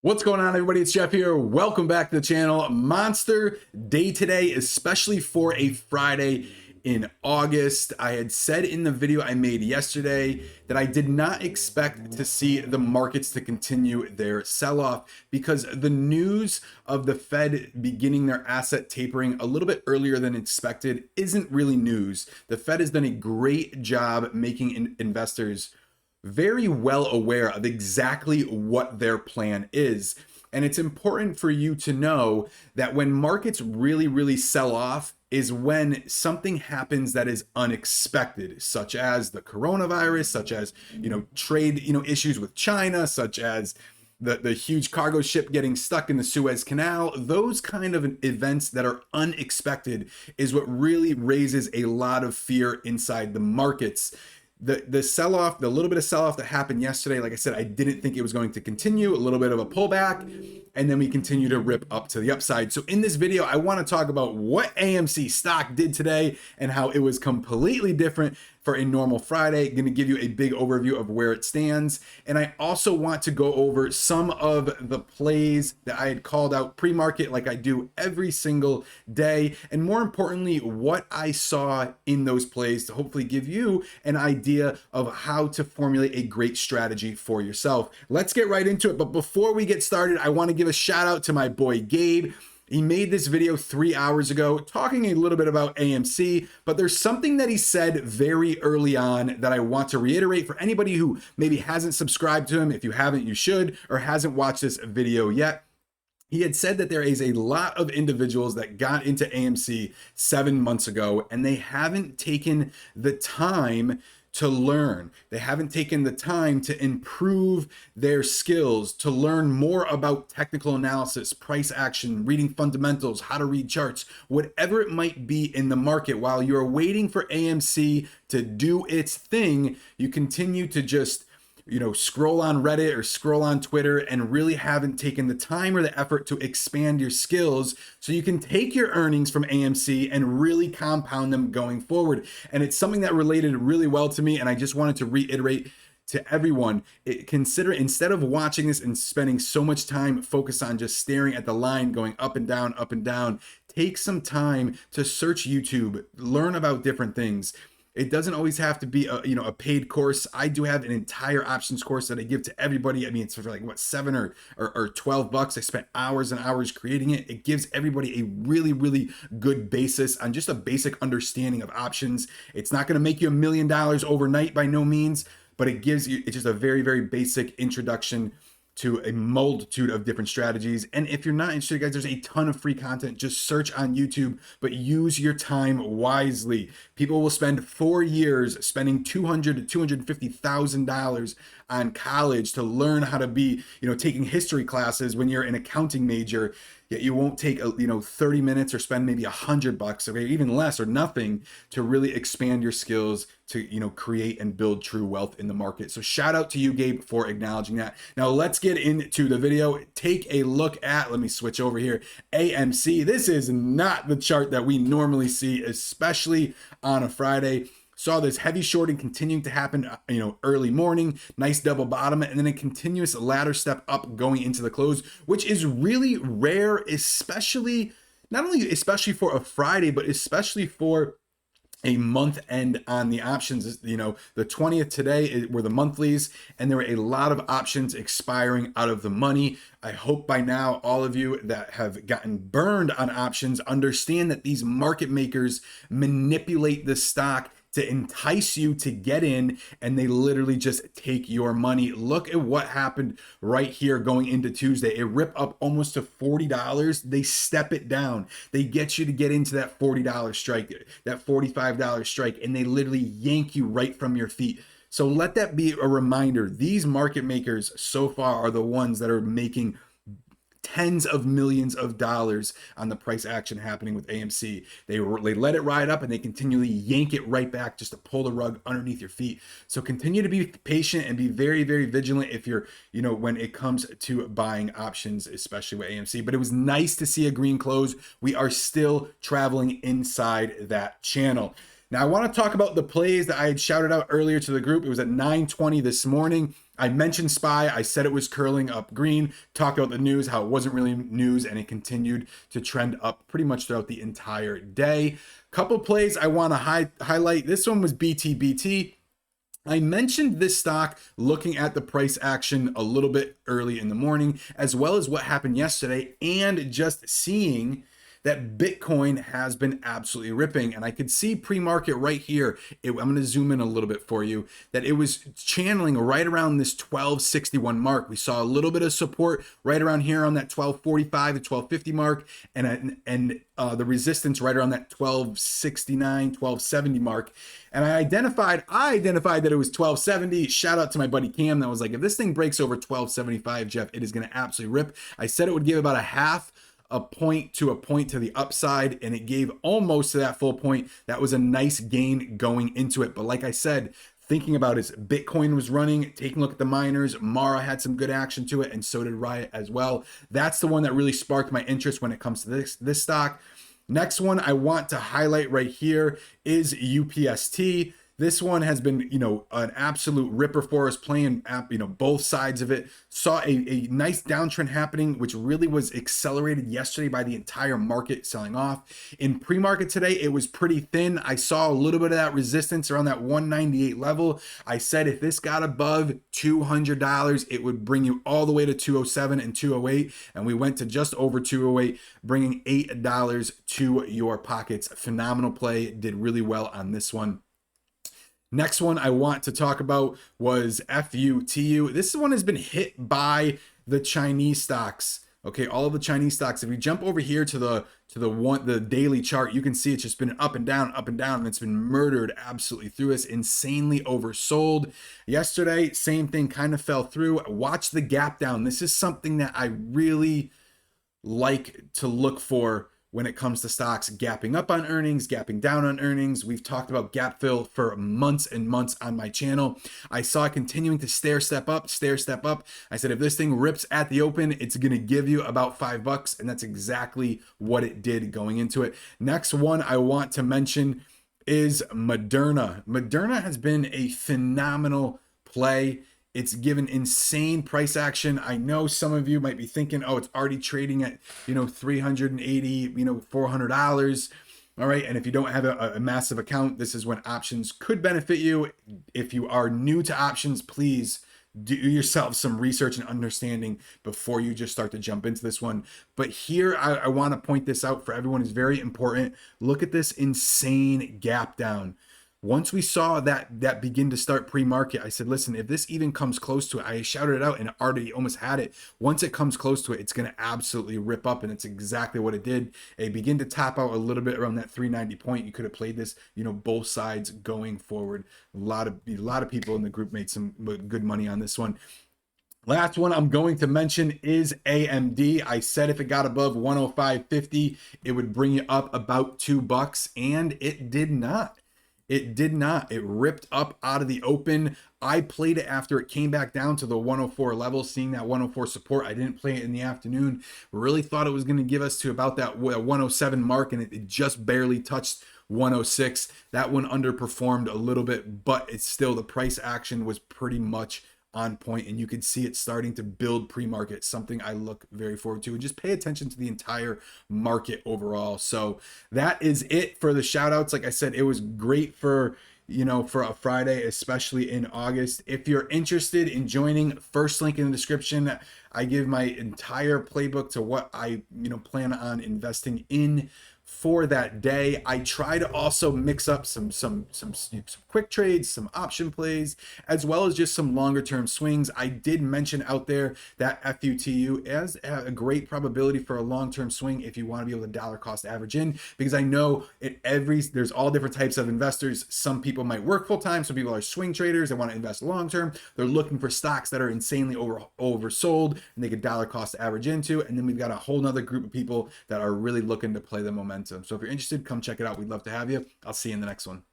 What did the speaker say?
What's going on, everybody? It's Jeff here. Welcome back to the channel. Monster day today, especially for a Friday in August. I had said in the video I made yesterday that I did not expect to see the markets to continue their sell-off because the news of the Fed beginning their asset tapering a little bit earlier than expected isn't really news. The Fed has done a great job making investors very well aware of exactly what their plan is. And it's important for you to know that when markets really sell off is when something happens that is unexpected, such as the coronavirus, such as, trade, issues with China, such as the huge cargo ship getting stuck in the Suez Canal. Those kind of events that are unexpected is what really raises a lot of fear inside the markets. The sell-off, the little bit of sell-off that happened yesterday, like I said, I didn't think it was going to continue. A little bit of a pullback, and then we continue to rip up to the upside. So in this video, I want to talk about what AMC stock did today and how it was completely different for a normal Friday. Going to give you a big overview of where it stands. And I also want to go over some of the plays that I had called out pre-market like I do every single day. And more importantly, what I saw in those plays to hopefully give you an idea of how to formulate a great strategy for yourself. Let's get right into it. But before we get started, I want to give a shout out to my boy Gabe. He made this video 3 hours ago talking a little bit about AMC, but there's something that he said very early on that I want to reiterate for anybody who maybe hasn't subscribed to him. If you haven't, you should, or hasn't watched this video yet. He had said that there is a lot of individuals that got into AMC 7 months ago, and they haven't taken the time to learn. They haven't taken the time to improve their skills, to learn more about technical analysis, price action, reading fundamentals, how to read charts, whatever it might be in the market. While you're waiting for AMC to do its thing, you continue to just scroll on Reddit or scroll on Twitter and really haven't taken the time or the effort to expand your skills so you can take your earnings from AMC and really compound them going forward. And it's something that related really well to me, and I just wanted to reiterate to everyone, consider, instead of watching this and spending so much time focused on just staring at the line going up and down, take some time to search YouTube, learn about different things. It doesn't always have to be a paid course. I do have an entire options course that I give to everybody. I mean, it's for like what, $7 or $12. I spent hours and hours creating it. It gives everybody a really good basis on just a basic understanding of options. It's not going to make you $1 million overnight by no means, but it's just a very basic introduction to a multitude of different strategies. And if you're not interested, guys, there's a ton of free content. Just search on YouTube, but use your time wisely. People will spend 4 years spending $200,000 to $250,000 on college to learn how to be, taking history classes when you're an accounting major. Yet you won't take 30 minutes or spend maybe $100 or even less or nothing to really expand your skills to create and build true wealth in the market. So shout out to you, Gabe, for acknowledging that. Now let's get into the video. Take a look at, let me switch over here, AMC. This is not the chart that we normally see, especially on a Friday. Saw this heavy shorting continuing to happen, early morning, nice double bottom, and then a continuous ladder step up going into the close, which is really rare, especially for a Friday, but especially for a month end on the options. The 20th today were the monthlies, and there were a lot of options expiring out of the money. I hope by now all of you that have gotten burned on options understand that these market makers manipulate the stock to entice you to get in, and they literally just take your money. Look at what happened right here going into Tuesday. It ripped up almost to $40. They step it down. They get you to get into that $40 strike, that $45 strike, and they literally yank you right from your feet. So let that be a reminder. These market makers so far are the ones that are making tens of millions of dollars on the price action happening with AMC. They let it ride up and they continually yank it right back just to pull the rug underneath your feet. So continue to be patient and be very vigilant if you're, when it comes to buying options, especially with AMC. But it was nice to see a green close. We are still traveling inside that channel. Now I want to talk about the plays that I had shouted out earlier to the group. It was at 9:20 this morning. I mentioned SPY. I said it was curling up green, talked about the news, how it wasn't really news, and it continued to trend up pretty much throughout the entire day. Couple plays I want to highlight. This one was BTBT. I mentioned this stock looking at the price action a little bit early in the morning, as well as what happened yesterday, and just seeing that Bitcoin has been absolutely ripping. And I could see pre-market right here. I'm going to zoom in a little bit for you, that it was channeling right around this 1261 mark. We saw a little bit of support right around here on that 1245 to 1250 mark, and the resistance right around that 1269, 1270 mark. And I identified that it was 1270. Shout out to my buddy Cam that was like, if this thing breaks over 1275, Jeff, it is going to absolutely rip. I said it would give about a point to the upside, and it gave almost to that full point. That was a nice gain going into it. But like I said, thinking about it, Bitcoin was running, taking a look at the miners, Mara had some good action to it, and so did Riot as well. That's the one that really sparked my interest when it comes to this stock. Next one I want to highlight right here is UPST. This one has been, an absolute ripper for us, playing, both sides of it. Saw a nice downtrend happening, which really was accelerated yesterday by the entire market selling off. In pre-market today, it was pretty thin. I saw a little bit of that resistance around that 198 level. I said if this got above $200, it would bring you all the way to 207 and 208. And we went to just over 208, bringing $8 to your pockets. Phenomenal play. Did really well on this one. Next one I want to talk about was FUTU. This one has been hit by the Chinese stocks. Okay, all of the Chinese stocks. If we jump over here to the daily chart, you can see it's just been up and down, and it's been murdered absolutely through us. Insanely oversold. Yesterday, same thing, kind of fell through. Watch the gap down. This is something that I really like to look for when it comes to stocks gapping up on earnings, gapping down on earnings. We've talked about gap fill for months and months on my channel. I saw it continuing to stair step up. I said, if this thing rips at the open, it's going to give you about $5. And that's exactly what it did going into it. Next one I want to mention is Moderna. Moderna has been a phenomenal play. It's given insane price action. I know some of you might be thinking, oh, it's already trading at, $380, $400. All right. And if you don't have a massive account, this is when options could benefit you. If you are new to options, please do yourself some research and understanding before you just start to jump into this one. But here, I want to point this out for everyone. It's very important. Look at this insane gap down. Once we saw that begin to start pre-market, I said, listen, if this even comes close to it, I shouted it out and already almost had it. Once it comes close to it, it's going to absolutely rip up. And it's exactly what it did. It began to top out a little bit around that 390 point. You could have played this, both sides going forward. A lot of people in the group made some good money on this one. Last one I'm going to mention is AMD. I said if it got above 105.50, it would bring you up about $2, and it did not. It did not. It ripped up out of the open. I played it after it came back down to the 104 level, seeing that 104 support. I didn't play it in the afternoon. Really thought it was going to give us to about that 107 mark, and it just barely touched 106. That one underperformed a little bit, but it's still, the price action was pretty much on point, and you could see it starting to build pre-market, something I look very forward to, and just pay attention to the entire market overall. So that is it for the shout outs. Like I said, it was great for a Friday, especially in August. If you're interested in joining, first link in the description. I give my entire playbook to what I plan on investing in for that day. I try to also mix up some quick trades, some option plays, as well as just some longer term swings. I did mention out there that FUTU has a great probability for a long term swing if you want to be able to dollar cost average in, because I know there's all different types of investors. Some people might work full time, some people are swing traders, they want to invest long term, they're looking for stocks that are insanely oversold and they could dollar cost average into. And then we've got a whole nother group of people that are really looking to play the momentum. So if you're interested, come check it out. We'd love to have you. I'll see you in the next one.